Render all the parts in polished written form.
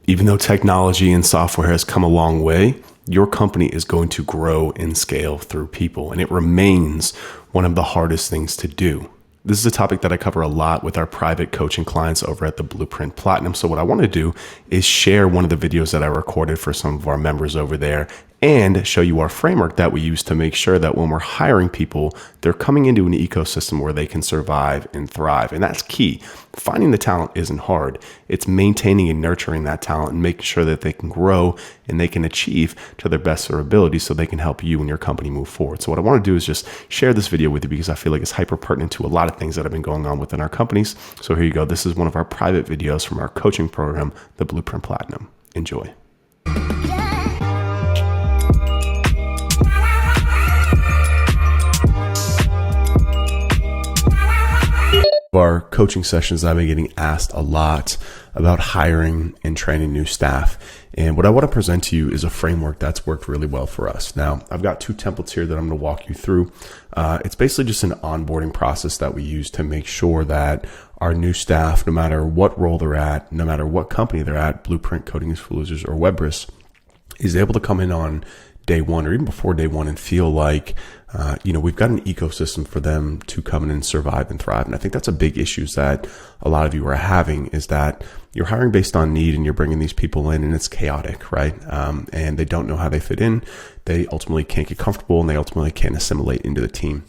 Even though technology and software has come a long way, your company is going to grow and scale through people, and it remains one of the hardest things to do. This is a topic that I cover a lot with our private coaching clients over at the Blueprint Platinum. So what I want to do is share one of the videos that I recorded for some of our members over there and show you our framework that we use to make sure that when we're hiring people, they're coming into an ecosystem where they can survive and thrive. And that's key. Finding the talent isn't hard. It's maintaining and nurturing that talent and making sure that they can grow and they can achieve to their best of their ability so they can help you and your company move forward. So what I want to do is just share this video with you because I feel like it's hyper pertinent to a lot of things that have been going on within our companies. So here you go. This is one of our private videos from our coaching program, the Blueprint Platinum. Enjoy. Our coaching sessions, I've been getting asked a lot about hiring and training new staff. And what I want to present to you is a framework that's worked really well for us. Now, I've got two templates here that I'm going to walk you through. It's basically just an onboarding process that we use to make sure that our new staff, no matter what role they're at, no matter what company they're at, Blueprint, Coding is for Losers, or Webris, is able to come in on day one or even before day one and feel like, we've got an ecosystem for them to come in and survive and thrive. And I think that's a big issue that a lot of you are having, is that you're hiring based on need and you're bringing these people in and it's chaotic, right? And they don't know how they fit in. They ultimately can't get comfortable and they ultimately can't assimilate into the team.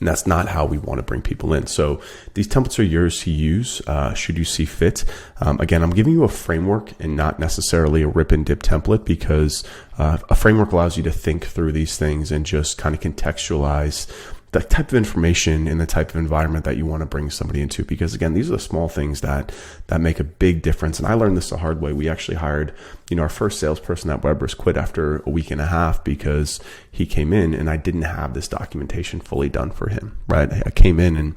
And that's not how we want to bring people in. So these templates are yours to use should you see fit. Again, I'm giving you a framework and not necessarily a rip and dip template because a framework allows you to think through these things and just kind of contextualize the type of information and the type of environment that you want to bring somebody into. Because again, these are the small things that make a big difference. And I learned this the hard way. We actually hired, our first salesperson at Webris quit after a week and a half because he came in and I didn't have this documentation fully done for him, right? I came in and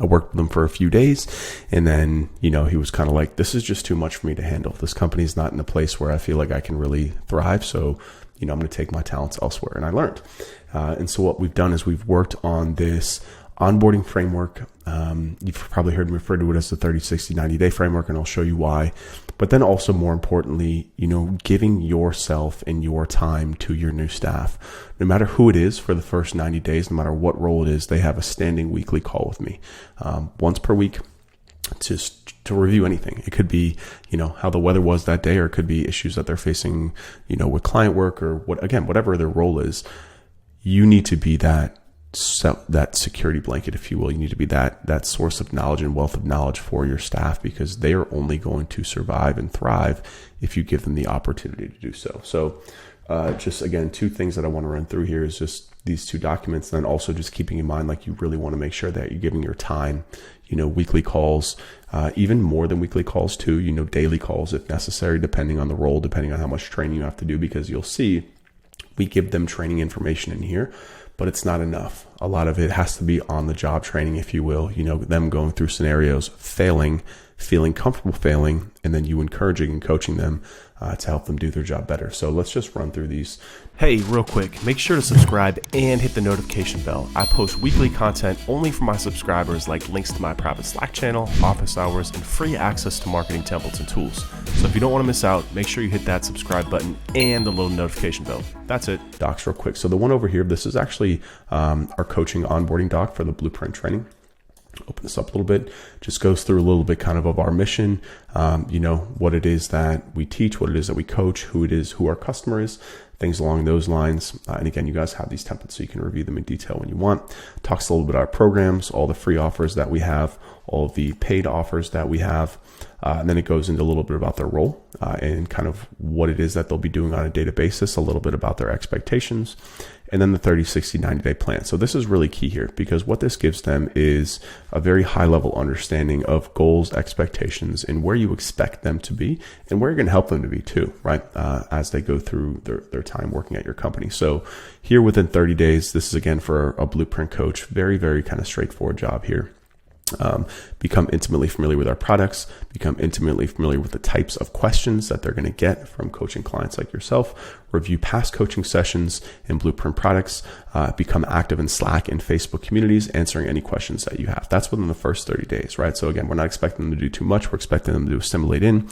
I worked with him for a few days and then, he was kind of like, this is just too much for me to handle. This company's not in a place where I feel like I can really thrive. So, I'm going to take my talents elsewhere. And I learned. And so what we've done is we've worked on this onboarding framework. You've probably heard me refer to it as the 30, 60, 90-day framework, and I'll show you why. But then also more importantly, giving yourself and your time to your new staff. No matter who it is for the first 90 days, no matter what role it is, they have a standing weekly call with me once per week. Just to review anything. It could be, how the weather was that day, or it could be issues that they're facing, with client work or whatever their role is. You need to be that security blanket, if you will. You need to be that source of knowledge and wealth of knowledge for your staff because they are only going to survive and thrive if you give them the opportunity to do so. So just again, two things that I want to run through here is just these two documents, and then also just keeping in mind, like, you really want to make sure that you're giving your time, weekly calls, even more than weekly calls too, daily calls if necessary, depending on the role, depending on how much training you have to do, because you'll see we give them training information in here, but it's not enough. A lot of it has to be on the job training, if you will, them going through scenarios, failing, feeling comfortable failing, and then you encouraging and coaching them to help them do their job better. So let's just run through these. Hey, real quick, make sure to subscribe and hit the notification bell. I post weekly content only for my subscribers, like links to my private Slack channel, office hours, and free access to marketing templates and tools. So if you don't want to miss out, make sure you hit that subscribe button and the little notification bell. That's it. Docs real quick. So the one over here, this is actually our coaching onboarding doc for the Blueprint training. Open this up a little bit, just goes through a little bit kind of our mission, what it is that we teach, what it is that we coach, who our customer is, things along those lines. And again, you guys have these templates so you can review them in detail when you want. Talks a little bit about our programs, all the free offers that we have, all of the paid offers that we have. And then it goes into a little bit about their role and kind of what it is that they'll be doing on a daily basis, a little bit about their expectations, and then the 30, 60, 90-day plan. So this is really key here because what this gives them is a very high-level understanding of goals, expectations, and where you expect them to be and where you're going to help them to be too, right, as they go through their time working at your company. So here within 30 days, this is again for a Blueprint coach, very, very kind of straightforward job here. become intimately familiar with our products, become intimately familiar with the types of questions that they're going to get from coaching clients like yourself, review past coaching sessions and Blueprint products, become active in Slack and Facebook communities, answering any questions that you have. That's within the first 30 days, right? So again, we're not expecting them to do too much. We're expecting them to assimilate in,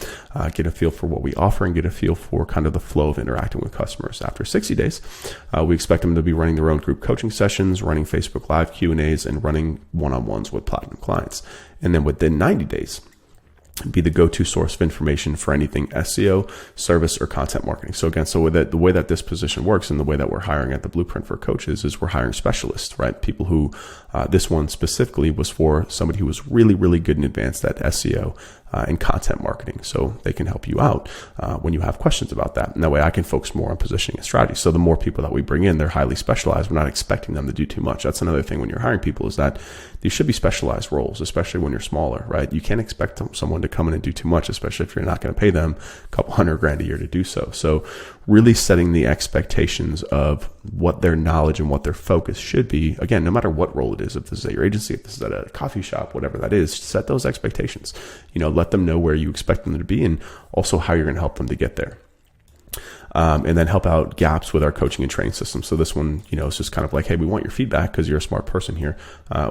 get a feel for what we offer, and get a feel for kind of the flow of interacting with customers. After 60 days, we expect them to be running their own group coaching sessions, running Facebook Live Q&As, and running one-on-ones with Platinum clients. And then within 90 days, be the go-to source of information for anything SEO, service, or content marketing. So again, the way that this position works and the way that we're hiring at the Blueprint for coaches is we're hiring specialists, right? People who, this one specifically was for somebody who was really, really good and advanced at SEO and content marketing. So they can help you out when you have questions about that. And that way I can focus more on positioning and strategy. So the more people that we bring in, they're highly specialized. We're not expecting them to do too much. That's another thing when you're hiring people, is that these should be specialized roles, especially when you're smaller, right? You can't expect someone to come in and do too much, especially if you're not going to pay them a couple $100,000 a year to do so. So really setting the expectations of what their knowledge and what their focus should be. Again, no matter what role it is, if this is at your agency, if this is at a coffee shop, whatever that is, set those expectations. Let them know where you expect them to be and also how you're going to help them to get there. And then help out gaps with our coaching and training system. So this one, is just kind of like, hey, we want your feedback because you're a smart person here.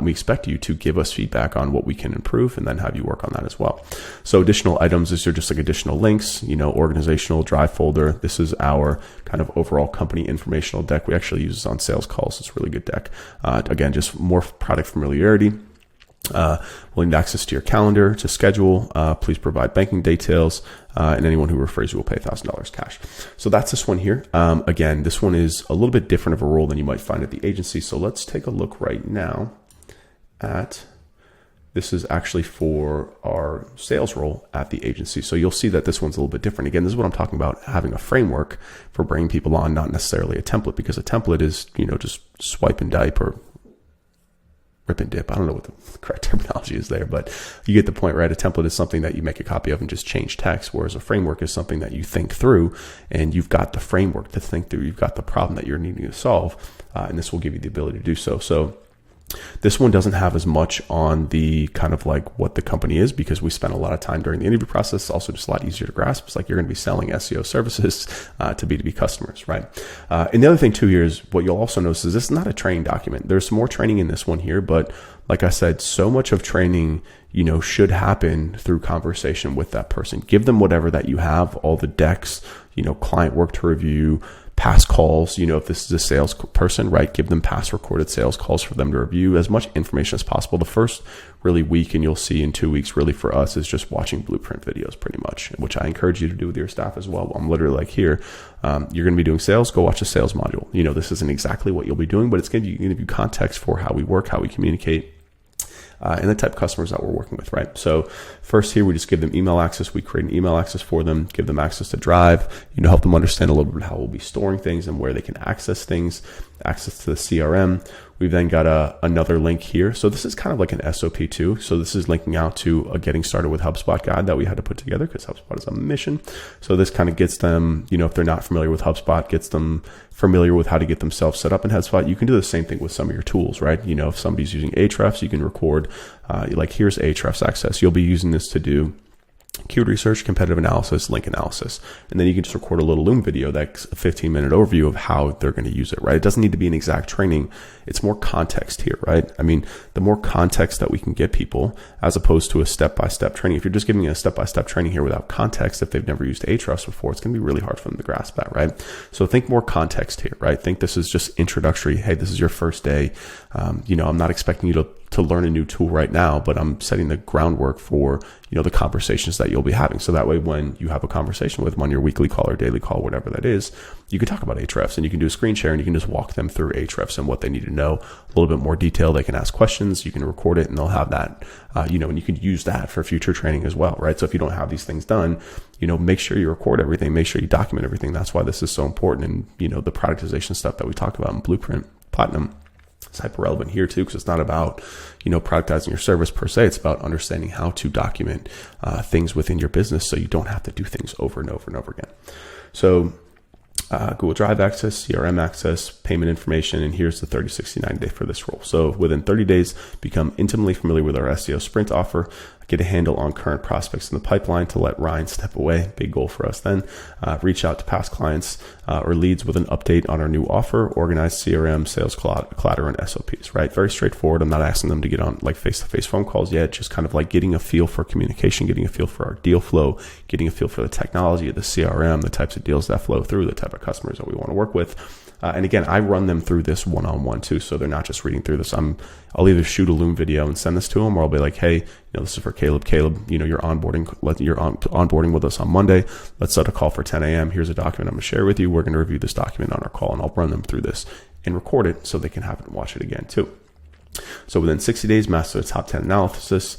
We expect you to give us feedback on what we can improve and then have you work on that as well. So additional items is just like additional links, organizational drive folder. This is our kind of overall company informational deck. We actually use this on sales calls. It's a really good deck. Again, just more product familiarity. We'll need access to your calendar to schedule. Please provide banking details, and anyone who refers you will pay $1,000 cash. So that's this one here. Again, this one is a little bit different of a role than you might find at the agency. So let's take a look right now at, this is actually for our sales role at the agency. So you'll see that this one's a little bit different. Again, this is what I'm talking about, having a framework for bringing people on, not necessarily a template, because a template is, just swipe and dipe or rip and dip. I don't know what the correct terminology is there, but you get the point, right? A template is something that you make a copy of and just change text, whereas a framework is something that you think through, and you've got the framework to think through. You've got the problem that you're needing to solve, and this will give you the ability to do so. So this one doesn't have as much on the kind of like what the company is, because we spent a lot of time during the interview process. It's also just a lot easier to grasp. It's like you're going to be selling SEO services to B2B customers, right? And the other thing too here is what you'll also notice is this is not a training document. There's some more training in this one here, but like I said, so much of training, should happen through conversation with that person. Give them whatever that you have, all the decks, client work to review, past calls, if this is a sales person, right? Give them past recorded sales calls for them to review, as much information as possible. The first really week, and you'll see in 2 weeks, really for us, is just watching Blueprint videos pretty much, which I encourage you to do with your staff as well. I'm literally like, here, you're going to be doing sales, go watch a sales module. This isn't exactly what you'll be doing, but it's going to give you context for how we work, how we communicate, and the type of customers that we're working with, right? So first here, we just give them email access. We create an email access for them, give them access to Drive, help them understand a little bit how we'll be storing things and where they can access things, access to the CRM. We've then got another link here. So this is kind of like an SOP too. So this is linking out to a getting started with HubSpot guide that we had to put together because HubSpot is a mission. So this kind of gets them, if they're not familiar with HubSpot, gets them familiar with how to get themselves set up in HubSpot. You can do the same thing with some of your tools, right? If somebody's using Ahrefs, you can record, like here's Ahrefs access. You'll be using this to do keyword research, competitive analysis, link analysis. And then you can just record a little Loom video that's a 15-minute overview of how they're going to use it, right? It doesn't need to be an exact training. It's more context here, right? I mean, the more context that we can get people, as opposed to a step-by-step training. If you're just giving a step-by-step training here without context, if they've never used Ahrefs before, it's going to be really hard for them to grasp that, right? So think more context here, right? Think this is just introductory. Hey, this is your first day. I'm not expecting you to learn a new tool right now, but I'm setting the groundwork for, the conversations that you'll be having. So that way, when you have a conversation with them on your weekly call or daily call, whatever that is, you can talk about Ahrefs and you can do a screen share and you can just walk them through Ahrefs and what they need to know, a little bit more detail. They can ask questions, you can record it and they'll have that, and you can use that for future training as well, right? So if you don't have these things done, make sure you record everything, make sure you document everything. That's why this is so important. And, the productization stuff that we talked about in Blueprint Platinum, it's hyper relevant here too, because it's not about, productizing your service per se. It's about understanding how to document things within your business so you don't have to do things over and over and over again. So Google Drive access, CRM access, payment information, and here's the 30, 60, 90 day for this role. So within 30 days, become intimately familiar with our SEO sprint offer, get a handle on current prospects in the pipeline to let Ryan step away. Big goal for us then. Reach out to past clients or leads with an update on our new offer, organize CRM, sales clatter, and SOPs, right? Very straightforward. I'm not asking them to get on like face-to-face phone calls yet, just kind of like getting a feel for communication, getting a feel for our deal flow, getting a feel for the technology of the CRM, the types of deals that flow through, the type of customers that we want to work with. And again, I run them through this one-on-one too. So they're not just reading through this. I'll either shoot a Loom video and send this to them, or I'll be like, hey, this is for Caleb. Caleb, you're onboarding with us on Monday. Let's set a call for 10 a.m. Here's a document I'm going to share with you. We're going to review this document on our call, and I'll run them through this and record it so they can have it and watch it again too. So within 60 days, master the top 10 analysis,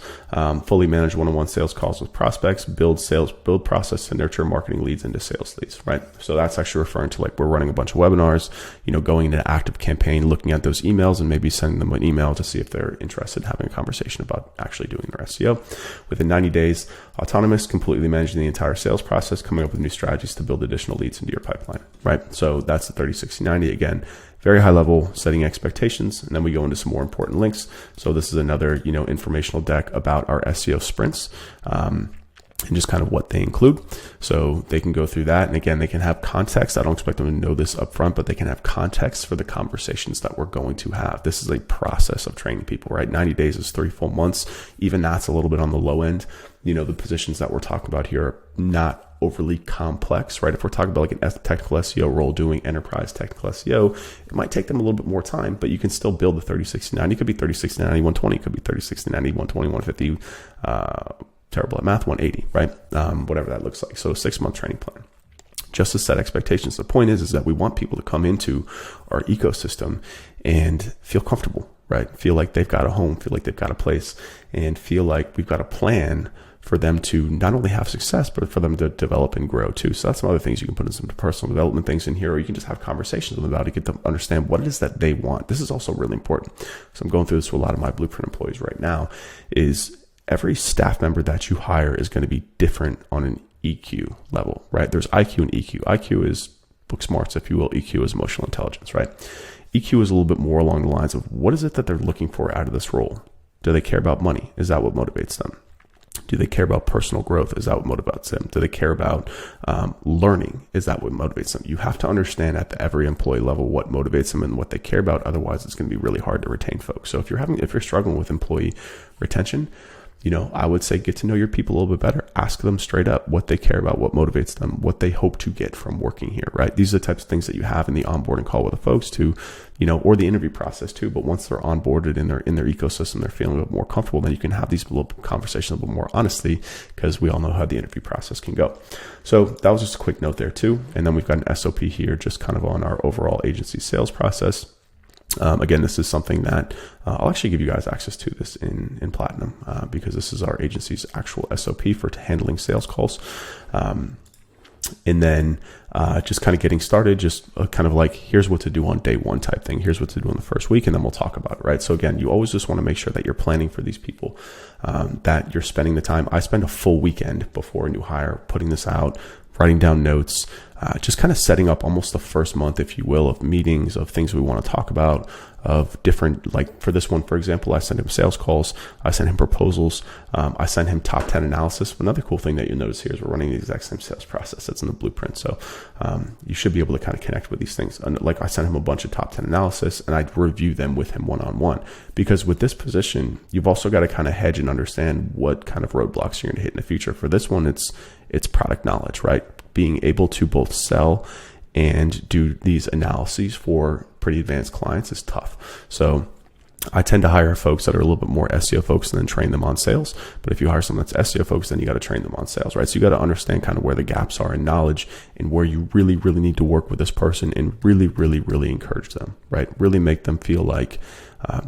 fully manage one-on-one sales calls with prospects, build process to nurture marketing leads into sales leads, right? So that's actually referring to like we're running a bunch of webinars, going into an active campaign, looking at those emails and maybe sending them an email to see if they're interested in having a conversation about actually doing their SEO. Within 90 days, autonomous, completely managing the entire sales process, coming up with new strategies to build additional leads into your pipeline, right? So that's the 30, 60, 90. Again, very high level, setting expectations, and then we go into some more important links. So this is another, informational deck about our SEO sprints, and just kind of what they include. So they can go through that. And again, they can have context. I don't expect them to know this up front, but they can have context for the conversations that we're going to have. This is a process of training people, right? 90 days is 3 full months. Even that's a little bit on the low end. The positions that we're talking about here are not overly complex, right? If we're talking about like a technical SEO role doing enterprise technical SEO, it might take them a little bit more time, but you can still build the 30, 60, 90. It could be 30, 60, 90, 120. It could be 30, 60, 90, 120, 150, terrible at math, 180, right? Whatever that looks like. So a 6-month training plan. Just to set expectations. The point is that we want people to come into our ecosystem and feel comfortable, right? Feel like they've got a home, feel like they've got a place, and feel like we've got a plan for them to not only have success, but for them to develop and grow too. So that's some other things you can put in, some personal development things in here, or you can just have conversations with them about it, get them to understand what it is that they want. This is also really important. So I'm going through this with a lot of my Blueprint employees right now, is every staff member that you hire is going to be different on an EQ level, right? There's IQ and EQ. IQ is book smarts, if you will. EQ is emotional intelligence, right? EQ is a little bit more along the lines of what is it that they're looking for out of this role? Do they care about money? Is that what motivates them? Do they care about personal growth? Is that what motivates them? Do they care about learning? Is that what motivates them? You have to understand at the every employee level what motivates them and what they care about. Otherwise, it's going to be really hard to retain folks. So if you're struggling with employee retention, I would say get to know your people a little bit better. Ask them straight up what they care about, what motivates them, what they hope to get from working here, right? These are the types of things that you have in the onboarding call with the folks to, or the interview process too. But once they're onboarded in their ecosystem, they're feeling a bit more comfortable, then you can have these little conversations a little more honestly, because we all know how the interview process can go. So that was just a quick note there too. And then we've got an SOP here, just kind of on our overall agency sales process. Again, this is something that I'll actually give you guys access to this in Platinum because this is our agency's actual SOP for handling sales calls. And then just kind of getting started, just kind of like, here's what to do on day one type thing. Here's what to do in the first week, and then we'll talk about it, right? So again, you always just want to make sure that you're planning for these people, that you're spending the time. I spend a full weekend before a new hire putting this out, writing down notes, just kind of setting up almost the first month, if you will, of meetings, of things we want to talk about, of different, like for this one, for example, I sent him sales calls, I sent him proposals, I sent him top 10 analysis. Another cool thing that you'll notice here is we're running the exact same sales process that's in the Blueprint. So you should be able to kind of connect with these things. And like I sent him a bunch of top 10 analysis and I'd review them with him one-on-one, because with this position, you've also got to kind of hedge and understand what kind of roadblocks you're going to hit in the future. For this one, it's product knowledge, right? Being able to both sell and do these analyses for pretty advanced clients is tough. So I tend to hire folks that are a little bit more SEO focused and then train them on sales. But if you hire someone that's SEO focused, then you got to train them on sales, right? So you got to understand kind of where the gaps are in knowledge and where you really, really need to work with this person and really, really, really encourage them, right? Really make them feel like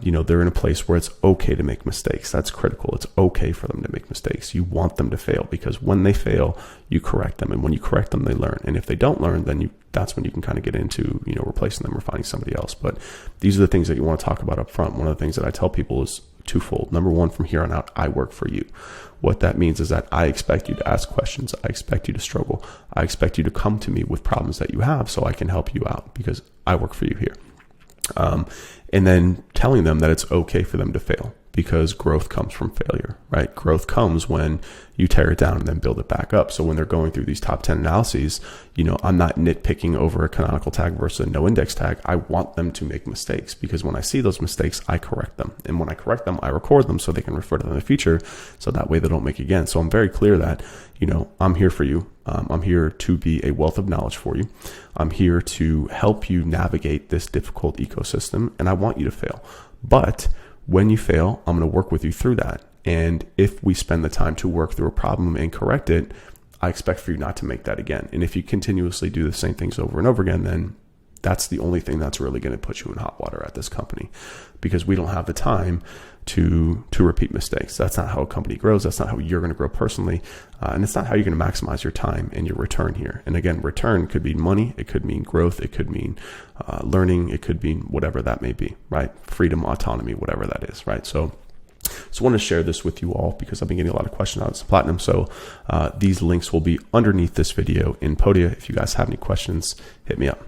they're in a place where it's okay to make mistakes. That's critical. It's okay for them to make mistakes. You want them to fail, because when they fail, you correct them. And when you correct them, they learn. And if they don't learn, then that's when you can kind of get into, replacing them or finding somebody else. But these are the things that you want to talk about up front. One of the things that I tell people is twofold. Number one, from here on out, I work for you. What that means is that I expect you to ask questions. I expect you to struggle. I expect you to come to me with problems that you have so I can help you out, because I work for you here. And then telling them that it's okay for them to fail, because growth comes from failure, right? Growth comes when you tear it down and then build it back up. So when they're going through these top 10 analyses, I'm not nitpicking over a canonical tag versus a no index tag. I want them to make mistakes, because when I see those mistakes, I correct them. And when I correct them, I record them so they can refer to them in the future. So that way they don't make again. So I'm very clear that, I'm here for you. I'm here to be a wealth of knowledge for you. I'm here to help you navigate this difficult ecosystem, and I want you to fail. But when you fail, I'm going to work with you through that. And if we spend the time to work through a problem and correct it, I expect for you not to make that again. And if you continuously do the same things over and over again, then that's the only thing that's really going to put you in hot water at this company, because we don't have the time to repeat mistakes. That's not how a company grows. That's not how you're going to grow personally. And it's not how you're going to maximize your time and your return here. And again, return could mean money. It could mean growth. It could mean learning. It could mean whatever that may be, right? Freedom, autonomy, whatever that is, right? So I want to share this with you all, because I've been getting a lot of questions on this Platinum. So these links will be underneath this video in Podia. If you guys have any questions, hit me up.